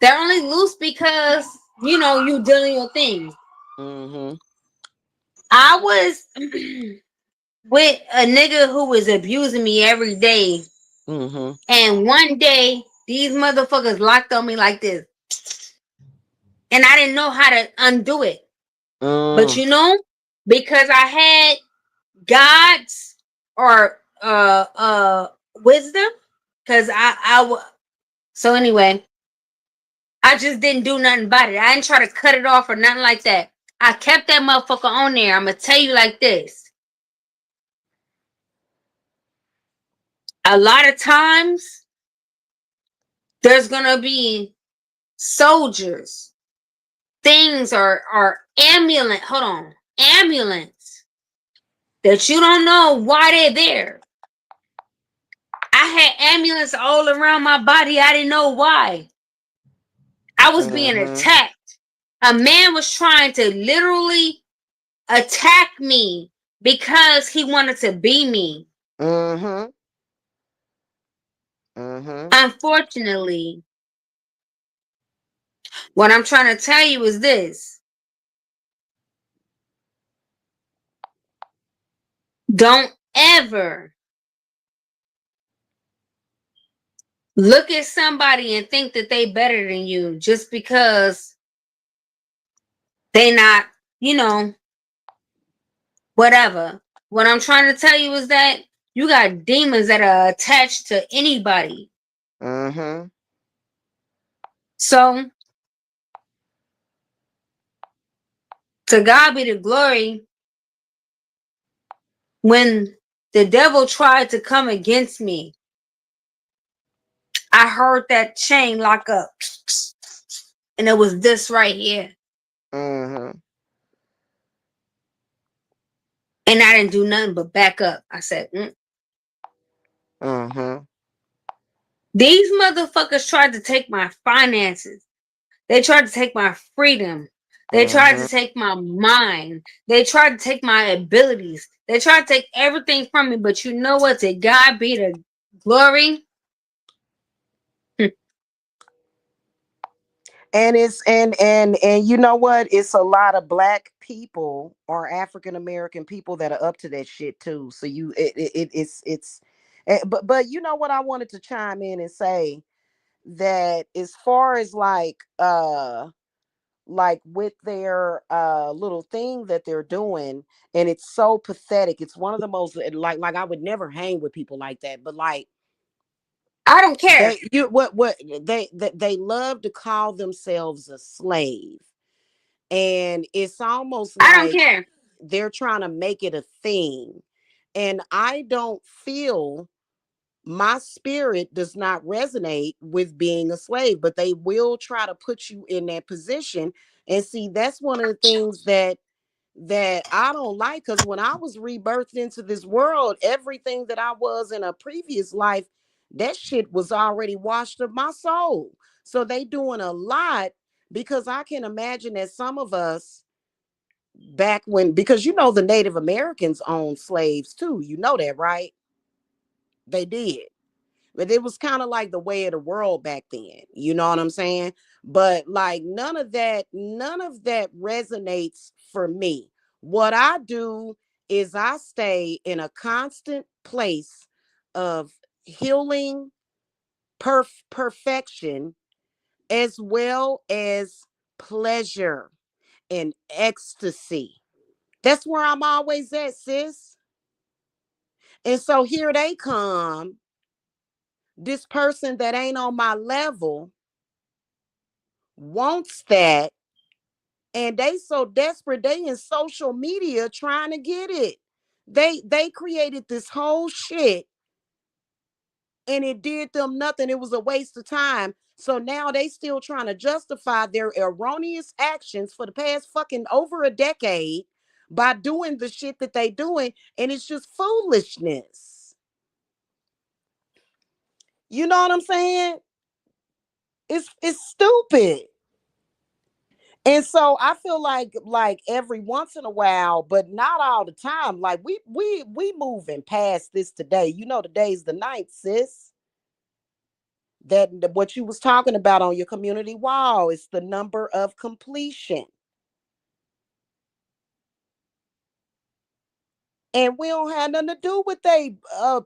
They're only loose because you doing your thing. Mhm. I was with a nigga who was abusing me every day, Mhm. and one day these motherfuckers locked on me like this, and I didn't know how to undo it. But Mm. because I had God's or wisdom, because so anyway, I just didn't do nothing about it. I didn't try to cut it off or nothing like that. I kept that motherfucker on there. I'm gonna tell you like this. A lot of times there's gonna be soldiers, things are ambulance. Hold on, ambulance that you don't know why they're there. I had ambulance all around my body. I didn't know why. I was being Mhm. attacked. A man was trying to literally attack me because he wanted to be me. Mhm. Mhm. Unfortunately, what I'm trying to tell you is this: don't ever look at somebody and think that they better than you just because they not, you know, whatever. What I'm trying to tell you is that you got demons that are attached to anybody. Mhm. So to God be the glory. When the devil tried to come against me, I heard that chain lock up, and it was this right here, Mhm. and I didn't do nothing but back up. I said, Mhm. These motherfuckers tried to take my finances. They tried to take my freedom. They tried to Mhm. take my mind. They tried to take my abilities. They tried to take everything from me. But you know what? To God be the glory. And it's and you know what? It's a lot of black people or African American people that are up to that shit too. So but you know what, I wanted to chime in and say that as far as like with their little thing that they're doing, and it's so pathetic. It's one of the most like I would never hang with people like that, but like I don't care. they love to call themselves a slave, And it's almost I don't like care. they're trying to make it a thing. And I don't feel, my spirit does not resonate with being a slave, but they will try to put you in that position. And see, that's one of the things that I don't like, because when I was rebirthed into this world, everything that I was in a previous life, that shit was already washed of my soul. So they doing a lot, because I can imagine that some of us back when, because you know the Native Americans owned slaves too. You know that, right? They did. But it was kind of like the way of the world back then. You know what I'm saying? But like none of that resonates for me. What I do is I stay in a constant place of healing, perfection, as well as pleasure and ecstasy. That's where I'm always at, sis. And so here they come, this person that ain't on my level wants that, and they so desperate, they in social media trying to get it. They created this whole shit, and it did them nothing. It was a waste of time. So now they still trying to justify their erroneous actions for the past fucking over a decade by doing the shit that they doing, and it's just foolishness. You know what I'm saying? It's stupid. And so I feel like every once in a while, but not all the time. Like we moving past this today. You know, today's the ninth, sis. What you was talking about on your community wall is the number of completion. And we don't have nothing to do with a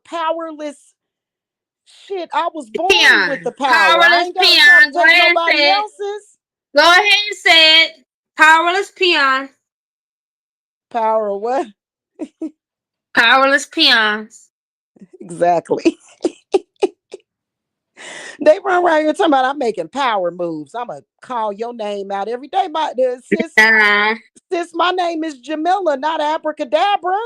powerless shit. I was born with the Peon. power. I Powerless ain't gotta try to peon. Go take ahead and nobody say it. else's Go ahead and say it. Powerless peon. power. Or what? Powerless peons. Exactly. They run around here talking about I'm making power moves. I'm gonna call your name out every day. My Uh, sis, my name is Jamila, not Abracadabra.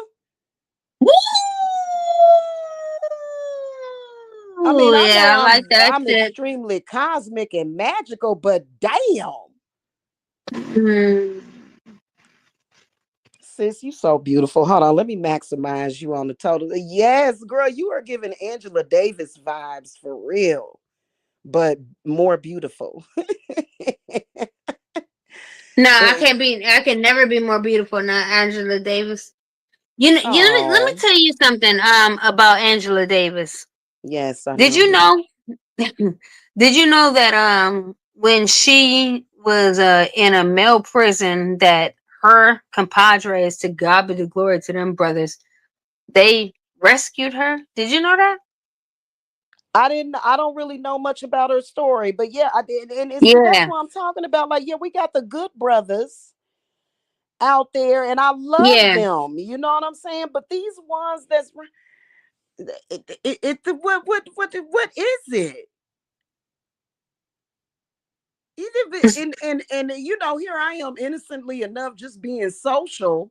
I mean, Woo! I know Yeah, I like that I'm shit. extremely cosmic and magical, but damn, Mm. sis, you so beautiful. Hold on, let me maximize you on the total. Yes, girl, you are giving Angela Davis vibes for real, but more beautiful. No, I And can't be. I can never be more beautiful than Angela Davis. You know. Let me oh, tell you something. About Angela Davis. yes, I Did know you you. know? Did you know that when she was in a male prison, that her compadres, to God be the glory to them brothers, they rescued her? Did you know that? I didn't. I don't really know much about her story, but yeah, I did. And see, that's Yeah, what I'm talking about. Like, yeah, we got the good brothers out there, and I love yeah. them. You know what I'm saying? But these ones what is it? And you know, here I am, innocently enough, just being social,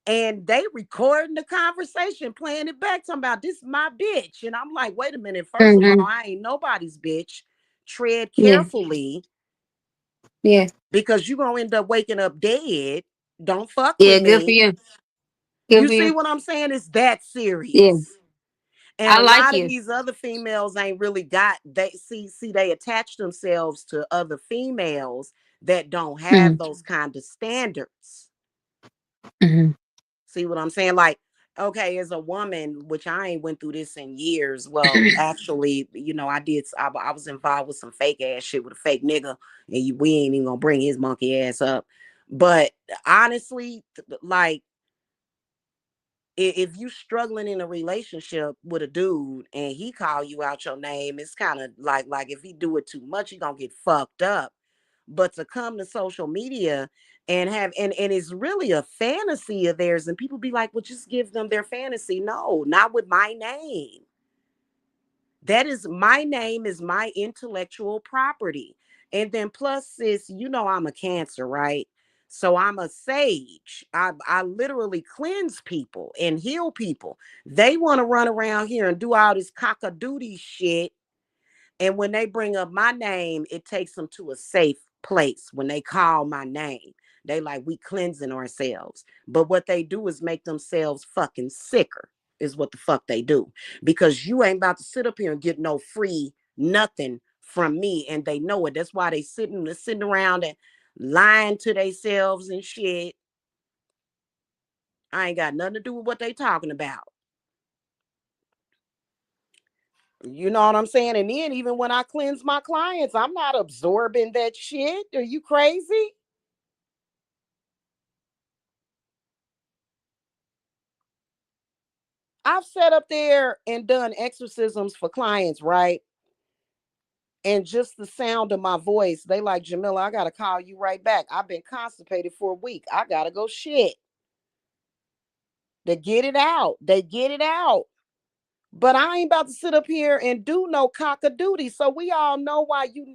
and they recording the conversation, playing it back, talking about this my bitch, and I'm like, wait a minute. First of all, Hmm. I ain't nobody's bitch. Tread Yeah, carefully, yeah, because you're gonna end up waking up dead. Don't fuck with yeah. Good for me. you. Good You for see you. what I'm saying? It's that Yeah, serious. And I a like lot of you. these other females ain't really got, they see they attach themselves to other females that don't have Hmm. those kind of standards. Hmm. See what I'm saying? Like, okay, as a woman, which I ain't went through this in years. Well, actually, you know, I did. I was involved with some fake ass shit with a fake nigga, and we ain't even gonna bring his monkey ass up. But honestly, like, if you struggling in a relationship with a dude and he call you out your name, it's kind of like if he do it too much, he gonna get fucked up. But to come to social media and have and it's really a fantasy of theirs, and people be like, well, just give them their fantasy. No, not with my name. That is, my name is my intellectual property. And then plus, sis, you know I'm a Cancer, right? So I'm a sage. I literally cleanse people and heal people. They want to run around here and do all this cockadoodie shit. And when they bring up my name, it takes them to a safe place. When they call my name, they like, we cleansing ourselves. But what they do is make themselves fucking sicker, is what the fuck they do. Because you ain't about to sit up here and get no free nothing from me. And they know it. That's why they sitting around and lying to themselves and shit. I ain't got nothing to do with what they talking about. You know what I'm saying? And then even when I cleanse my clients, I'm not absorbing that shit. Are you crazy? I've sat up there and done exorcisms for clients, right? And just the sound of my voice, they like, Jamila, I gotta call you right back. I've been constipated for a week. I gotta go shit. They get it out. They get it out. But I ain't about to sit up here and do no cockadoodie. So we all know why you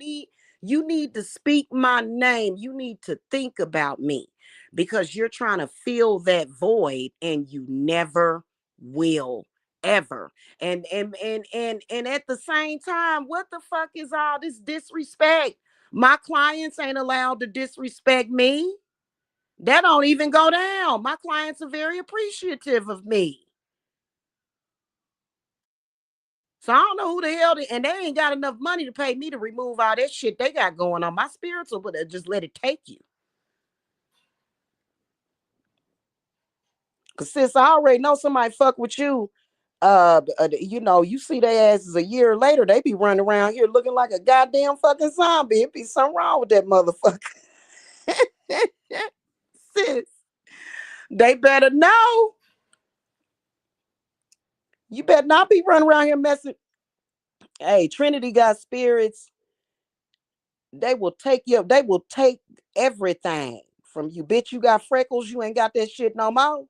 need to speak my name. You need to think about me because you're trying to fill that void and you never will ever. And at the same time, what the fuck is all this disrespect? My clients ain't allowed to disrespect me. That don't even go down. My clients are very appreciative of me. So I don't know who the hell and they ain't got enough money to pay me to remove all that shit they got going on. My spiritual, but just let it take you. Cause sis, I already know somebody fuck with you. You see their asses a year later, they be running around here looking like a goddamn fucking zombie. It be something wrong with that motherfucker. Sis, they better know. You better not be running around here messing. Hey, Trinity got spirits. They will take everything from you. Bitch, you got freckles, you ain't got that shit no more.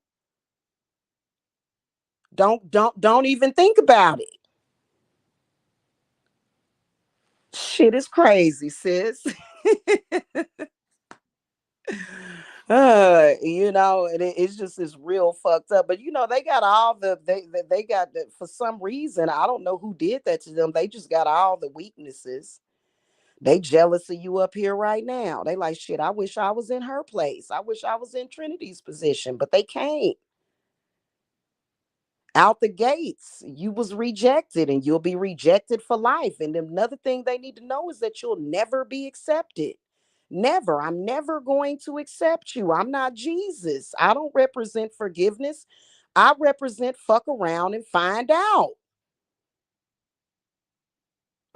Don't even think about it. Shit is crazy, sis. It's just it's real fucked up. But they got all they got for some reason. I don't know who did that to them. They just got all the weaknesses. They jealous of you up here right now. They like shit. I wish I was in her place. I wish I was in Trinity's position, but they can't. Out the gates, you was rejected and you'll be rejected for life. And another thing they need to know is that you'll never be accepted. Never. I'm never going to accept you. I'm not Jesus. I don't represent forgiveness. I represent fuck around and find out.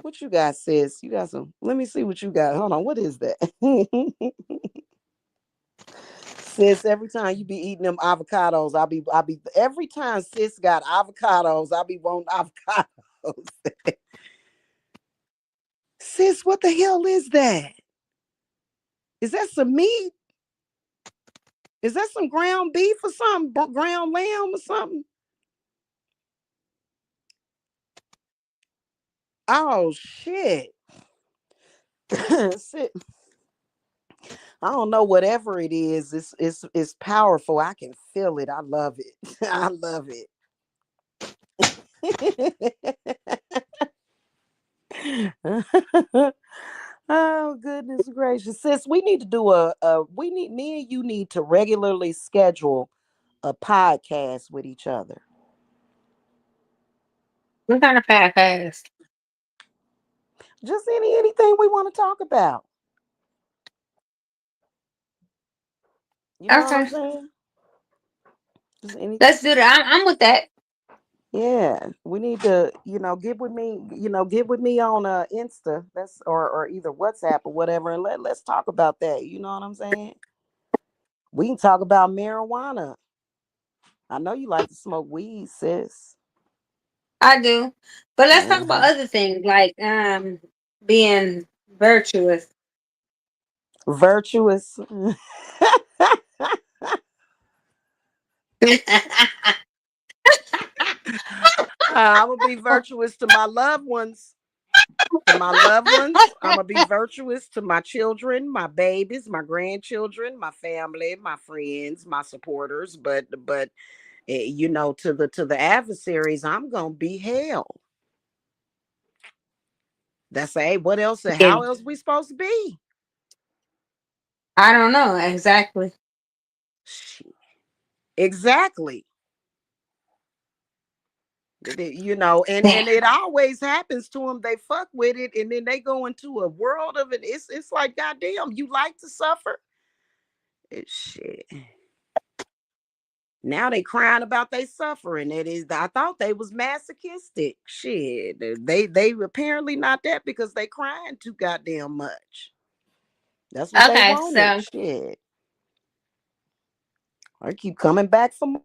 What you got, sis? You got some. Let me see what you got. Hold on. What is that? Sis, every time you be eating them avocados, I'll be every time sis got avocados, I'll be wanting avocados. Sis, what the hell is that? Is that some meat? Is that some ground beef or something? Ground lamb or something? Oh shit. Sit. I don't know, whatever it is, it's powerful. I can feel it. I love it. I love it. Oh goodness gracious, sis! We need to do me and you need to regularly schedule a podcast with each other. What kind of podcast? Just anything we want to talk about. You know what I'm Okay, saying? Just any. let's do that. I'm with that. Yeah, we need to, get with me on Insta. That's or either WhatsApp or whatever, and let's talk about that. You know what I'm saying? We can talk about marijuana. I know you like to smoke weed, sis. I do, but let's talk about Hmm. other things like being virtuous. Virtuous. I'm gonna be virtuous to my loved ones. To my loved ones, I'm gonna be virtuous to my children, my babies, my grandchildren, my family, my friends, my supporters. But to the adversaries, I'm gonna be hell. That's hey, what else? Yeah, How else we supposed to be? I don't know exactly. Shit. Exactly. And it always happens to them. They fuck with it, and then they go into a world of it. It's like goddamn, you like to suffer. It's shit. Now they crying about they suffering. It is. I thought they was masochistic. Shit, they apparently not that because they crying too goddamn much. That's what they Okay, wanted. so Shit, I keep coming back for more.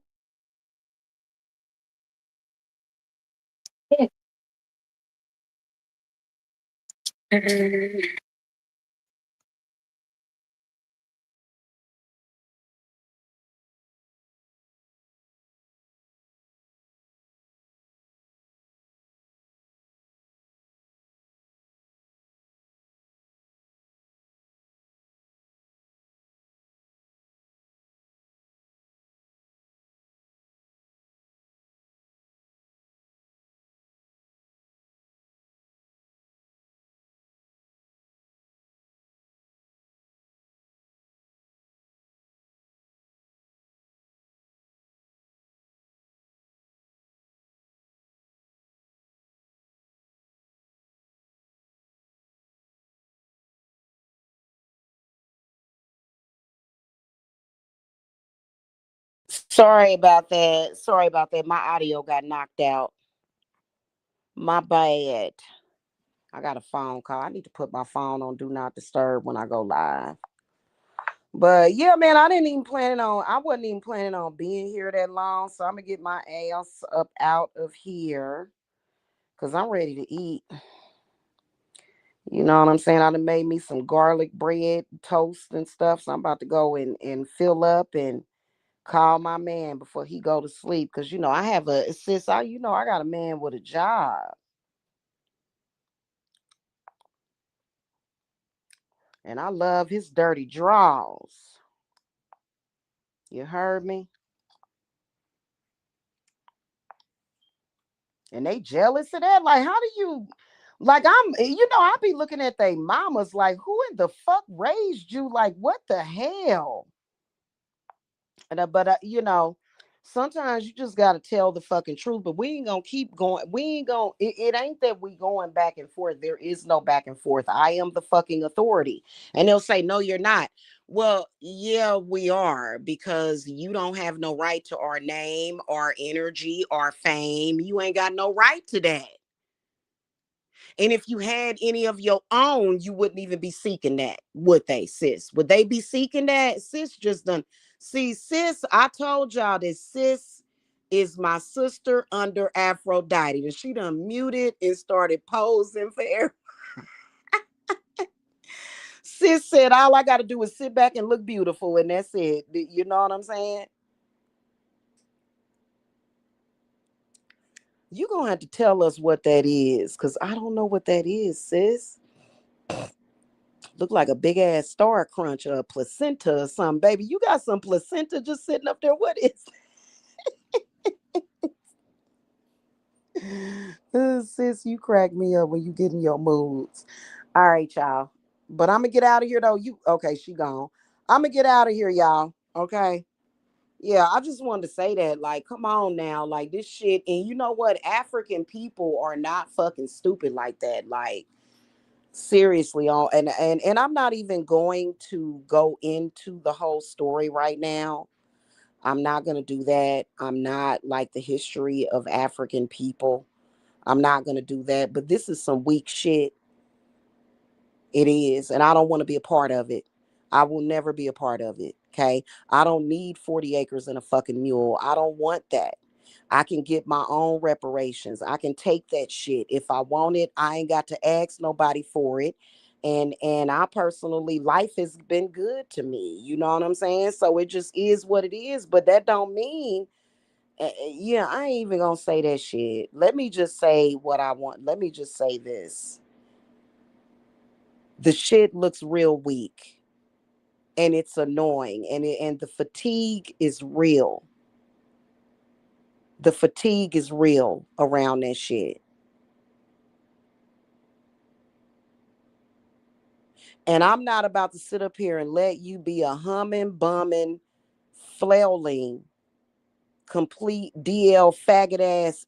Sorry about that. Sorry about that. My audio got knocked out. My bad. I got a phone call. I need to put my phone on do not disturb when I go live. But yeah, man, I wasn't even planning on being here that long. So I'm gonna get my ass up out of here because I'm ready to eat. You know what I'm saying? I done made me some garlic bread, toast and stuff. So I'm about to go and fill up and call my man before he go to sleep. Cause I have a sis, I got a man with a job. And I love his dirty draws. You heard me? And they jealous of that. Like, how do you like I be looking at they mamas like, who in the fuck raised you? Like, what the hell? But sometimes you just gotta tell the fucking truth. But we ain't gonna keep going. We ain't gonna. It ain't that we going back and forth. There is no back and forth. I am the fucking authority, and they'll say, "No, you're not." Well, yeah, we are because you don't have no right to our name, our energy, our fame. You ain't got no right to that. And if you had any of your own, you wouldn't even be seeking that, would they, sis? Would they be seeking that? Sis just done. See, sis, I told y'all that sis is my sister under Aphrodite. And she done muted and started posing for air. Sis said, all I got to do is sit back and look beautiful. And that's it. You know what I'm saying? You going to have to tell us what that is because I don't know what that is, sis. Look like a big ass star crunch or a placenta or something, baby. You got some placenta just sitting up there. What is sis, you crack me up when you get in your moods. All right, y'all. But I'm gonna get out of here though. You okay, she gone. I'm gonna get out of here, y'all. Okay. Yeah, I just wanted to say that. Like, come on now. Like this shit. And you know what? African people are not fucking stupid like that. Like, seriously, on and I'm not even going to go into the whole story right now. I'm not going to do that. I'm not like the history of African people. I'm not going to do that. But this is some weak shit. It is. And I don't want to be a part of it. I will never be a part of it. Okay. I don't need 40 acres and a fucking mule. I don't want that. I can get my own reparations. I can take that shit. If I want it, I ain't got to ask nobody for it. And I personally, life has been good to me. You know what I'm saying? So it just is what it is. But that don't mean yeah, I ain't even gonna say that shit. Let me just say what I want. Let me just say this. The shit looks real weak and it's annoying and the fatigue is real. The fatigue is real around that shit. And I'm not about to sit up here and let you be a humming, bumming, flailing, complete DL faggot ass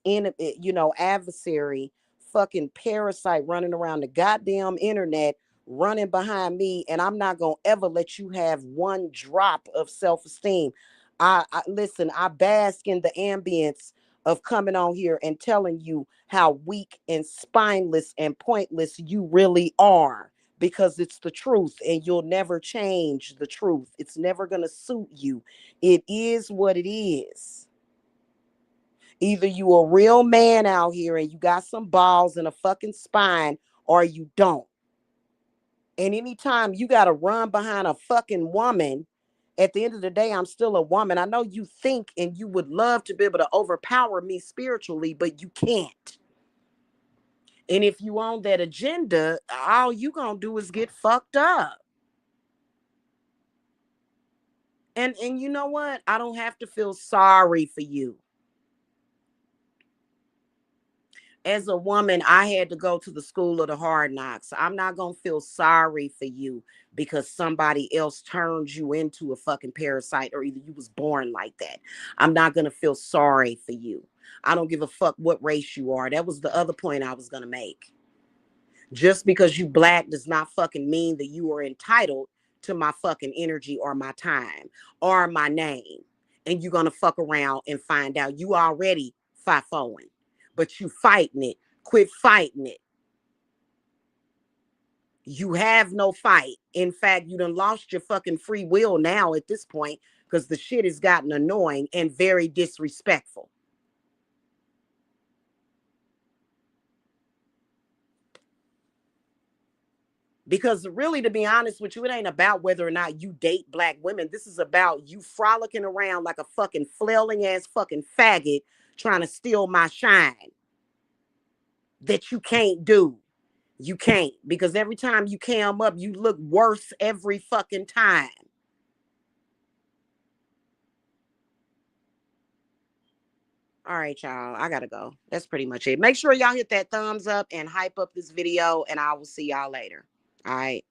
adversary, fucking parasite running around the goddamn internet, running behind me, and I'm not gonna ever let you have one drop of self-esteem. I listen, I bask in the ambience of coming on here and telling you how weak and spineless and pointless you really are, because it's the truth and you'll never change the truth. It's never gonna suit you. It is what it is. Either you a real man out here and you got some balls and a fucking spine, or you don't. And anytime you got to run behind a fucking woman, at the end of the day, I'm still a woman. I know you think and you would love to be able to overpower me spiritually, but you can't. And if you on that agenda, all you gonna do is get fucked up. And you know what? I don't have to feel sorry for you. As a woman, I had to go to the school of the hard knocks. I'm not going to feel sorry for you because somebody else turned you into a fucking parasite, or either you was born like that. I'm not going to feel sorry for you. I don't give a fuck what race you are. That was the other point I was going to make. Just because you black does not fucking mean that you are entitled to my fucking energy or my time or my name. And you're gonna fuck around and find out you already fifoing, but you fighting it. Quit fighting it. You have no fight. In fact, you done lost your fucking free will now at this point, because the shit has gotten annoying and very disrespectful. Because really, to be honest with you, it ain't about whether or not you date black women. This is about you frolicking around like a fucking flailing ass fucking faggot trying to steal my shine that you can't do. You can't, because every time you cam up, you look worse every fucking time. All right, y'all. I gotta go. That's pretty much it. Make sure y'all hit that thumbs up and hype up this video, and I will see y'all later. All right.